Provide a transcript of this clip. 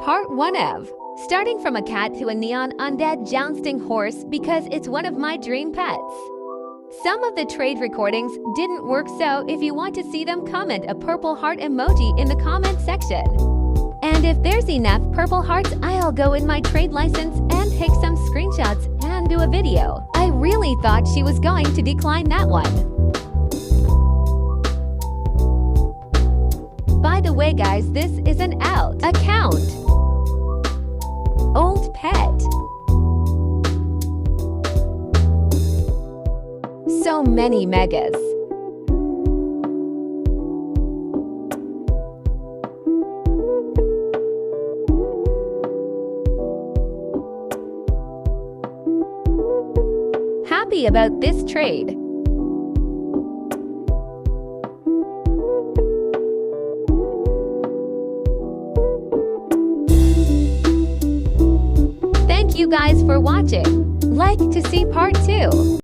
Part 1 of Starting from a cat to a neon undead jousting horse because it's one of my dream pets. Some of the trade recordings didn't work, so if you want to see them, comment a purple heart emoji in the comment section. And if there's enough purple hearts, I'll go in my trade license and take some screenshots and do a video. I really thought she was going to decline that one. By the way guys, this is an out account. Old pet. So many megas. Happy about this trade. Thank you guys for watching. Like to see part 2.